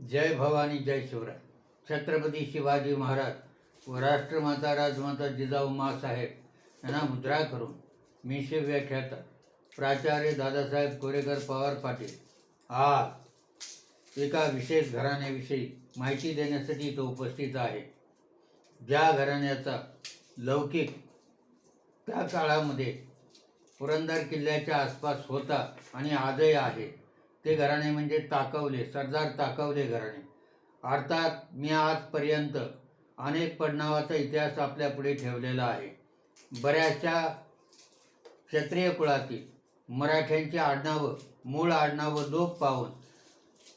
जय भवानी जय शिवराय. छत्रपती शिवाजी महाराज व राष्ट्रमाता राजमाता जिजाऊ माँसाहेब यांना मुद्रा करून मीशे व्याख्याता प्राचार्य दादासाहेब कोरेकर पवार पाटील आज एका विशेष घराण्याविषयी माहिती देण्यासाठी तो उपस्थित आहे. ज्या घराण्याचा लौकिक त्या काळामध्ये पुरंदर किल्ल्याच्या आसपास होता आणि आजही आहे ते घराणे म्हणजे ताकवले, सरदार ताकवले घराणे. अर्थात मी आजपर्यंत अनेक पडनावाचा इतिहास आपल्या पुढे ठेवलेला आहे. बऱ्याचशा क्षत्रिय कुळातील मराठ्यांची आडनावं, मूळ आडनावं लोप पाहून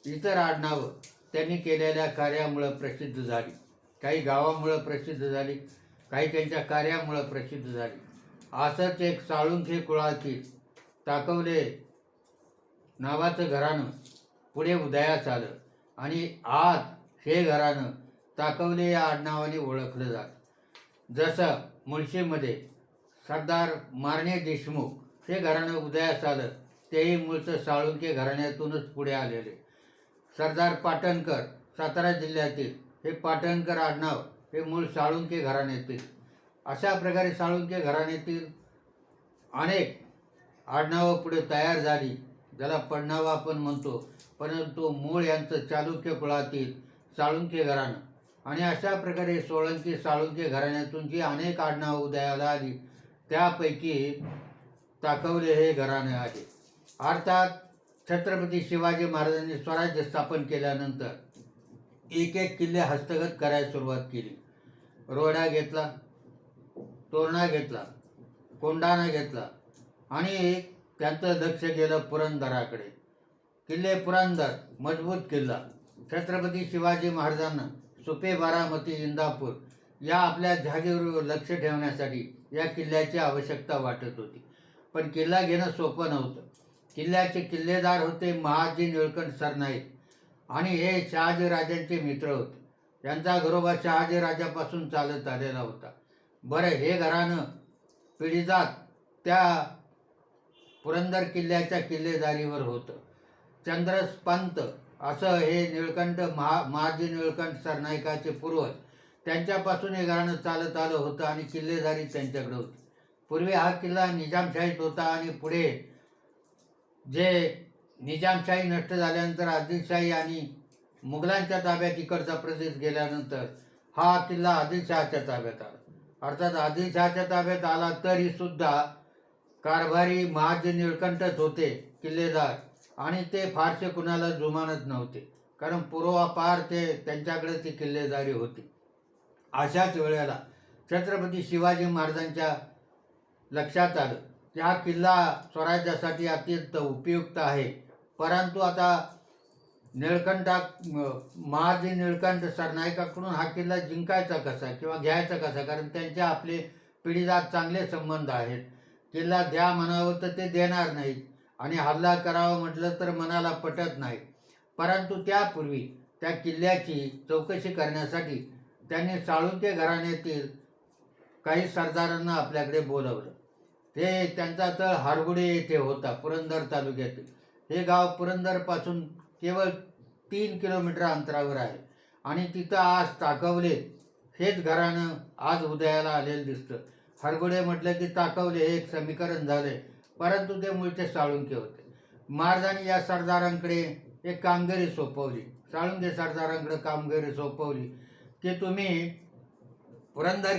इतर आडनावं त्यांनी केलेल्या कार्यामुळं प्रसिद्ध झाली. काही गावामुळं प्रसिद्ध झाली, काही त्यांच्या कार्यामुळं प्रसिद्ध झाली. असंच एक साळुंखे कुळातील ताकवले नावाचं घराणं पुढे उदयास आलं आणि आज हे घराणं ताकवले या आडनावाने ओळखलं जातं. जसं मुळशीमध्ये सरदार मारणे देशमुख हे घराणं उदयास आलं, तेही मूळचं साळुंखे घराण्यातूनच पुढे आलेले. सरदार पाटणकर सातारा जिल्ह्यातील हे पाटणकर आडनाव हे मूळ साळुंखे घराण्यातील. अशा प्रकारे साळुंखे घराण्यातील अनेक आडनावं पुढे तयार झाली, ज्याला पडनावं आपण म्हणतो, परंतु मूळ यांचं चालुक्य कुळातील साळुंखे घराणं. आणि अशा प्रकारे सोळंकी साळुंखे घराण्यातून जी अनेक आडनावं उदयाला आली त्यापैकी ताकवले हे घराणं आहे. अर्थात छत्रपती शिवाजी महाराजांनी स्वराज्य स्थापन केल्यानंतर एक एक किल्ले हस्तगत करायला सुरुवात केली. रोडा घेतला, तोरणा घेतला, कोंढाणा घेतला आणि त्यांचं लक्ष गेलं पुरंदराकडे. किल्ले पुरंदर मजबूत किल्ला. छत्रपती शिवाजी महाराजांना सुपे, बारामती, इंदापूर या आपल्या जहागीरीवर लक्ष ठेवण्यासाठी या किल्ल्याची आवश्यकता वाटत होती. पण किल्ला घेणं सोपं नव्हतं. किल्ल्याचे किल्लेदार होते महाजी निळकंठ सरनाईक आणि हे शहाजी राजांचे मित्र होते. यांचा घरोबा शहाजी राजापासून चालत आलेला होता. बरं, हे घराणं पिढीजात त्या पुरंदर किल्ल्याच्या किल्लेदारीवर होतं. चंद्रस्पंत असं हे निळकंठ महाजी निळकंठ सरनाईकाचे पूर्वज, त्यांच्यापासून हे घराणं चालत आलं होतं आणि किल्लेदारी त्यांच्याकडे होती. पूर्वी हा किल्ला निजामशाहीत होता आणि पुढे जे निजामशाही नष्ट झाल्यानंतर आदिलशाही आणि मुघलांच्या ताब्यात इकडचा प्रदेश गेल्यानंतर हा किल्ला आदिलशहाच्या ताब्यात आला. अर्थात आदिलशहाच्या ताब्यात आला तरी सुद्धा कारभारी महाजी निळकंठच होते किल्लेदार, आणि ते फारसे कुणाला जुमानत नव्हते, कारण पूर्वापार ते त्यांच्याकडे ती किल्लेदारी होती. अशाच वेळेला छत्रपती शिवाजी महाराजांच्या लक्षात आलं की हा किल्ला स्वराज्यासाठी अत्यंत उपयुक्त आहे, परंतु आता महाजी निळकंठ सरनाईकाकडून हा किल्ला जिंकायचा कसा किंवा घ्यायचा कसा, कारण त्यांचे आपले पिढीजात चांगले संबंध आहेत. किल्ला द्या म्हणावं तर ते देणार नाहीत आणि हल्ला करावं म्हटलं तर मनाला पटत नाही. परंतु त्यापूर्वी त्या किल्ल्याची चौकशी करण्यासाठी त्यांनी साळुंखे घराण्यातील काही सरदारांना आपल्याकडे बोलवलं. ते त्यांचा तळ हारगुडे येथे होता, पुरंदर तालुक्यातील. हे गाव पुरंदरपासून केवळ 3 किलोमीटर अंतरावर आहे आणि तिथं आज ताकवले हेच घराणं आज उदयाला आलेलं दिसतं. हरगुडे म्हटलं की ताकवले हे एक समीकरण झाले, परंतु ते मूळचे साळुंखे होते. महाराजांनी या सरदारांकडे एक कामगिरी सोपवली, साळुंखे सरदारांकडे कामगिरी सोपवली की तुम्ही पुरंदर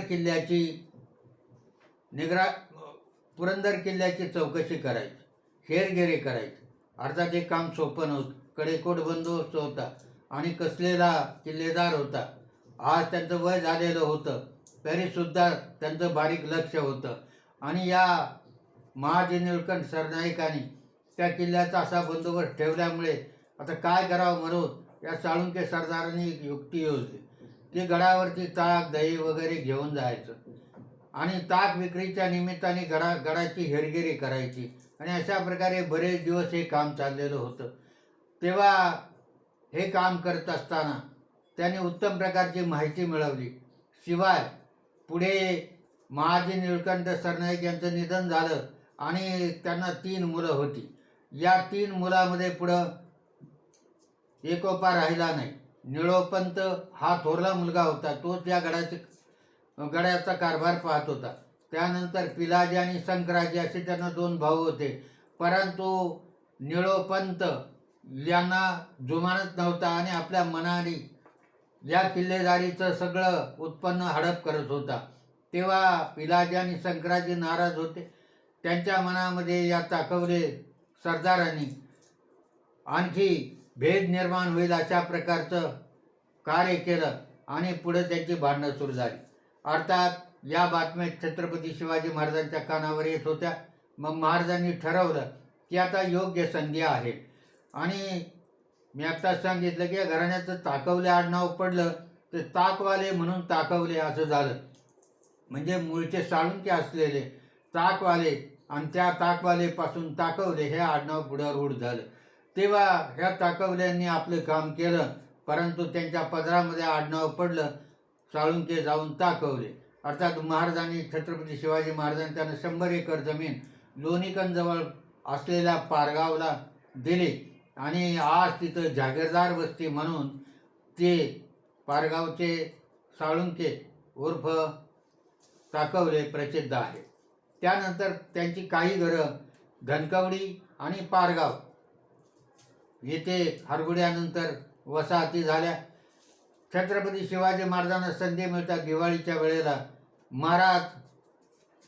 किल्ल्याची चौकशी करायची, हेरगिरी करायची. अर्थात हे काम सोपं नव्हतं. कडेकोट बंदोबस्त होता आणि कसलेला किल्लेदार होता. आज त्यांचं वय झालेलं होतं तरीसुद्धा त्यांचं बारीक लक्ष होतं आणि या महाजी निळकंठ सरनाईकांनी त्या किल्ल्याचा असा बंदोबस्त ठेवल्यामुळे आता काय करावं म्हणून या साळुंखे सरदारांनी एक युक्ती योजली की गडावरती ताक, दही वगैरे घेऊन जायचं आणि ताक विक्रीच्या निमित्ताने गडाची हेरगिरी करायची. आणि अशा प्रकारे बरेच दिवस हे काम चाललेलं होतं. तेव्हा हे काम करत असताना त्यांनी उत्तम प्रकारची माहिती मिळवली. शिवाय पुढे महाजी निळकंठ सरनाईक यांचं निधन झालं आणि त्यांना 3 मुलं होती. या 3 मुलामध्ये पुढं एकोपा राहिला नाही. निळोपंत हा थोरला मुलगा होता, तोच या गडाचा कारभार पाहत होता. त्यानंतर पिलाजी आणि शंकराजी असे त्यांना 2 भाऊ होते. परंतु निळोपंत यांना जुमानत नव्हता आणि आपल्या मनाने या किल्लेदारीचं सगळं उत्पन्न हडप करत होता. तेव्हा पिलाजी आणि शंकराजी नाराज होते. त्यांच्या मनामध्ये या ताकवले सरदारांनी आणखी भेद निर्माण होईल अशा प्रकारचं कार्य केलं आणि पुढे त्यांची भांडणं सुरू झाली. अर्थात या बातम्या छत्रपती शिवाजी महाराजांच्या कानावर येत होत्या. मग महाराजांनी ठरवलं की आता योग्य संधी आहे. आणि मी आत्ताच सांगितलं की या घराण्याचं ताकवले आडनाव पडलं तर ताकवाले म्हणून ताकवले असं झालं. म्हणजे मूळचे साळुंके असलेले ताकवाले आणि त्या ताकवालेपासून ताकवले हे आडनाव पुढे रूढ झालं. तेव्हा ह्या ताकवल्यांनी आपलं काम केलं, परंतु त्यांच्या पदरामध्ये आडनाव पडलं साळुंके जाऊन ताकवले. अर्थात महाराजांनी छत्रपती शिवाजी महाराजांनी त्यांना 100 एकर जमीन लोणीकंजवळ असलेल्या पारगावला दिली आणि आज तिथं जागीरदार वस्ती म्हणून ते पारगावचे साळुंके उर्फ ताकवले प्रसिद्ध आहे. त्यानंतर त्यांची काही घरं धनकवडी आणि पारगाव येथे हरगुड्यानंतर वसाहती झाल्या. छत्रपती शिवाजी महाराजांना संधी मिळतात दिवाळीच्या वेळेला महाराज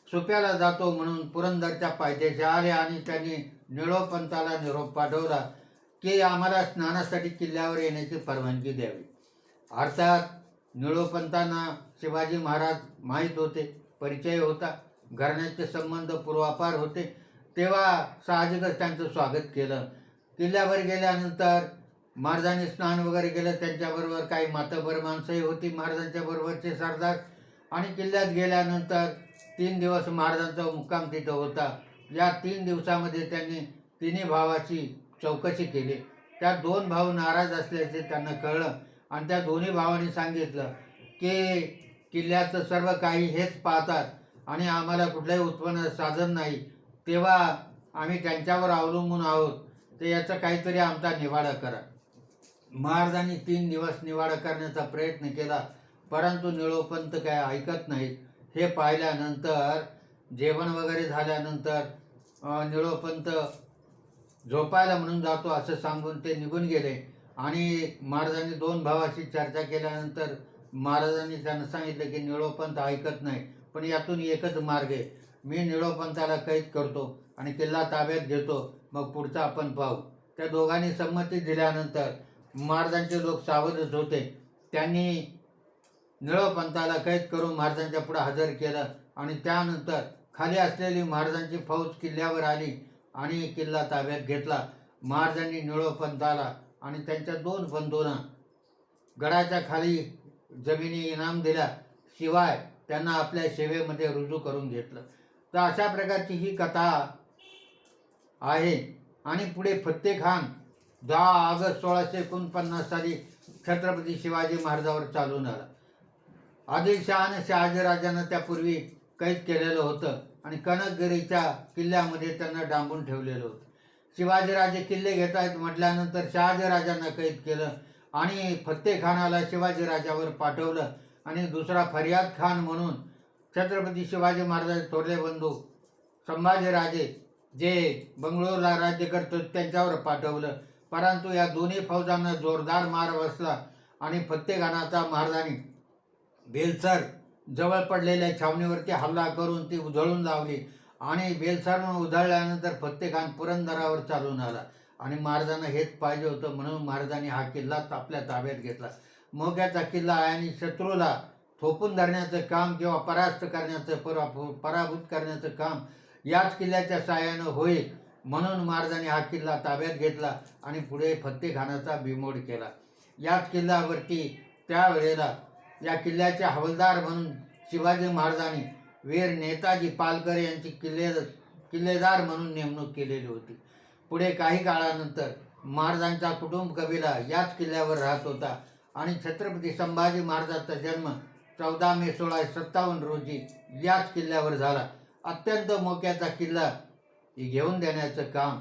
सुप्याला जातो म्हणून पुरंदरच्या पायथ्याशी आले आणि त्यांनी निळोपंताला निरोप पाठवला की आम्हाला स्नानासाठी किल्ल्यावर येण्याची परवानगी द्यावी. अर्थात निळोपंतांना शिवाजी महाराज माहीत होते, परिचय होता, घराण्याचे संबंध पूर्वापार होते. तेव्हा साहजिकच त्यांचं स्वागत केलं. किल्ल्यावर गेल्यानंतर महाराजांनी स्नान वगैरे केलं. त्यांच्याबरोबर काही मातबर माणसंही होती, महाराजांच्या बरोबरचे सरदार. आणि किल्ल्यात गेल्यानंतर 3 दिवस महाराजांचा मुक्काम तिथं होता. या 3 दिवसामध्ये त्यांनी तिन्ही भावाची चौकशी केली. त्या 2 भाऊ नाराज असल्याचे त्यांना कळलं आणि त्या दोन्ही भावांनी सांगितलं की किल्ल्याचं सर्व काही हेच पाहतात आणि आम्हाला कुठलंही उत्पन्न साधन नाही, तेव्हा आम्ही त्यांच्यावर अवलंबून आहोत, तर याचा काहीतरी आमचा निवाडा करा. महाराजांनी 3 दिवस निवाडा करण्याचा प्रयत्न केला, परंतु निळोपंत काय ऐकत नाहीत. हे पाहिल्यानंतर जेवण वगैरे झाल्यानंतर निळोपंत झोपायला म्हणून जातो असं सांगून ते निघून गेले. आणि महाराजांनी 2 भावाशी चर्चा केल्यानंतर महाराजांनी त्यांना सांगितलं की निळोपंत ऐकत नाही, पण यातून एकच मार्ग आहे, मी निळोपंताला कैद करतो आणि किल्ला ताब्यात घेतो, मग पुढचं आपण पाहू. त्या दोघांनी संमती दिल्यानंतर महाराजांचे लोक सावधच होते. त्यांनी निळोपंताला कैद करून महाराजांच्या पुढे हजर केलं आणि त्यानंतर खाली असलेली महाराजांची फौज किल्ल्यावर आली आणि किल्ला ताब्यात घेतला. महाराजांनी निळोपंताला आणि त्यांच्या 2 बंधूंना गडाच्या खाली जमिनी इनाम दिल्या, शिवाय त्यांना आपल्या सेवेमध्ये रुजू करून घेतलं. तर अशा प्रकारची ही कथा आहे. आणि पुढे फत्तेखान 10 ऑगस्ट 1649 साली छत्रपती शिवाजी महाराजांवर चालून आला. आदिलशहाने शहाजीराजांना त्यापूर्वी कैद केलेलं होतं आणि कनकगिरीच्या किल्ल्यामध्ये त्यांना डांबून ठेवलेलं होतं. शिवाजीराजे किल्ले घेत आहेत म्हटल्यानंतर शहाजीराजांना कैद केलं आणि फत्तेखानाला शिवाजीराजावर पाठवलं आणि दुसरा फरियाद खान म्हणून छत्रपती शिवाजी महाराजांचे थोरले बंधू संभाजीराजे जे बंगळूरला राज्य करतो त्यांच्यावर पाठवलं. परंतु या दोन्ही फौजांना जोरदार मार बसला आणि फत्तेखानाचा महाराजांनी बेलसर जवळ पडलेल्या छावणीवरती हल्ला करून ती उधळून लावली आणि बेलसरनं उधळल्यानंतर फत्तेखान पुरंदरावर चालून आला आणि महाराजांना हेच पाहिजे होतं, म्हणून महाराजांनी हा किल्ला आपल्या ताब्यात घेतला. मोक्याचा किल्ला आहे आणि शत्रूला थोपून धरण्याचं काम किंवा परास्त करण्याचं पराभूत करण्याचं काम याच किल्ल्याच्या साहाय्यानं होईल, म्हणून महाराजांनी हा किल्ला ताब्यात घेतला आणि पुढे फत्तेखानाचा बिमोड केला. याच किल्ल्यावरती त्यावेळेला या किल्ल्याचे हवालदार म्हणून शिवाजी महाराजांनी वीर नेताजी पालकर यांची किल्लेदार म्हणून नेमणूक केलेली होती. पुढे काही काळानंतर महाराजांचा कुटुंब कबिला याच किल्ल्यावर राहत होता आणि छत्रपती संभाजी महाराजांचा जन्म 14 मे 1657 रोजी याच किल्ल्यावर झाला. अत्यंत मोक्याचा किल्ला घेऊन देण्याचं काम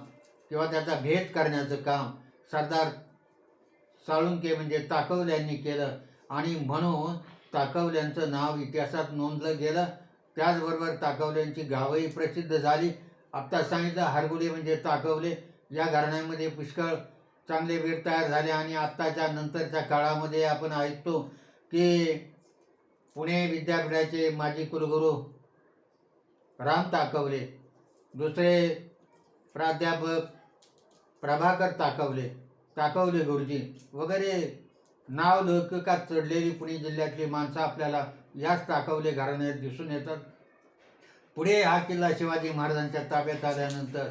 किंवा त्याचा भेद करण्याचं काम सरदार साळुंके म्हणजे ताकवल्यांनी केलं आणि म्हणून ताकवल्यांचं नाव इतिहासात नोंदलं गेलं. त्याचबरोबर ताकवल्यांची गावही प्रसिद्ध झाली. आत्ता सांगितलं हरगुडे म्हणजे ताकवले. या घराण्यामध्ये पुष्कळ चांगले वीर तयार झाले आणि आत्ताच्या नंतरच्या काळामध्ये आपण ऐकतो की पुणे विद्यापीठाचे माजी कुलगुरू राम ताकवले, दुसरे प्राध्यापक प्रभाकर ताकवले, ताकवले गुरुजी वगैरे नाव लौकिकात चढलेली पुणे जिल्ह्यातली माणसं आपल्याला याच ताकवले घराण्यात दिसून येतात. पुढे हा किल्ला शिवाजी महाराजांच्या ताब्यात आल्यानंतर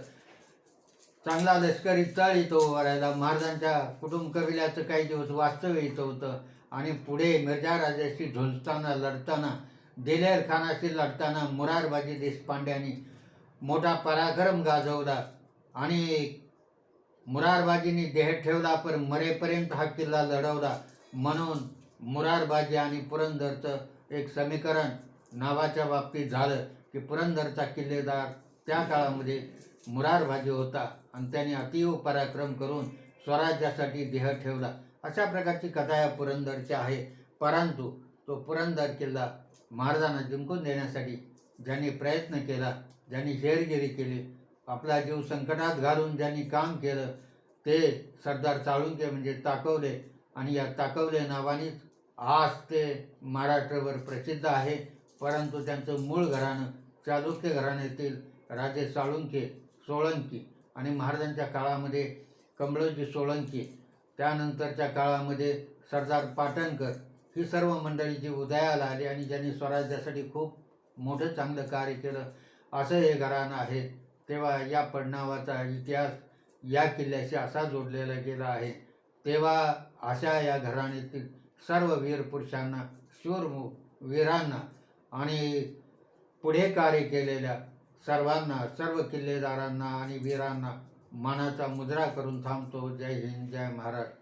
चांगला लष्करी तळ इथं उभा राहिला. महाराजांच्या कुटुंब कबिल्याचं काही दिवस वास्तव्य इथं होतं आणि पुढे मिर्झा राजाशी झुंजताना लढताना, दिलेर खानाशी लढताना मुरारबाजी देशपांड्यांनी मोठा पराक्रम गाजवला आणि मुरारबाजींनी देह ठेवला, पण मरेपर्यंत हा किल्ला लढवला. म्हणून मुरारबाजी आणि पुरंदरचं एक समीकरण नावाच्या बाबतीत झालं की पुरंदरचा किल्लेदार त्या काळामध्ये मुरारबाजी होता आणि त्याने अतीव पराक्रम करून स्वराज्यासाठी देह ठेवला. अशा प्रकारची कथा या पुरंदरची आहे. परंतु तो पुरंदर किल्ला महाराजांना जिंकून देण्यासाठी ज्यांनी प्रयत्न केला, ज्यांनी हेरगिरी केली, आपला जीव संकटात घालून ज्यांनी काम केलं ते सरदार साळुंके म्हणजे ताकवले. आणि या ताकवले नावानेच आज ते महाराष्ट्रभर प्रसिद्ध आहे. परंतु त्यांचं मूळ घराणं चालुक्य घराण्यातील राजे साळुंके, सोळंकी आणि महाराजांच्या काळामध्ये कमलोजी सोळंकी, त्यानंतरच्या काळामध्ये सरदार पाटणकर, ही सर्व मंडळी जी उदयाला आली आणि ज्यांनी स्वराज्यासाठी खूप मोठं चांगलं कार्य केलं असं हे घराणं आहे. तेव्हा या पडनावाचा इतिहास या किल्ल्याशी असा जोडलेला गेला आहे. तेव्हा अशा या घराण्यातील सर्व वीर पुरुषांना, शूर वीरांना आणि पुढे कार्य केलेल्या सर्वांना, सर्व किल्लेदारांना आणि वीरांना मानाचा मुजरा करून थांबतो. जय हिंद, जय महाराष्ट्र.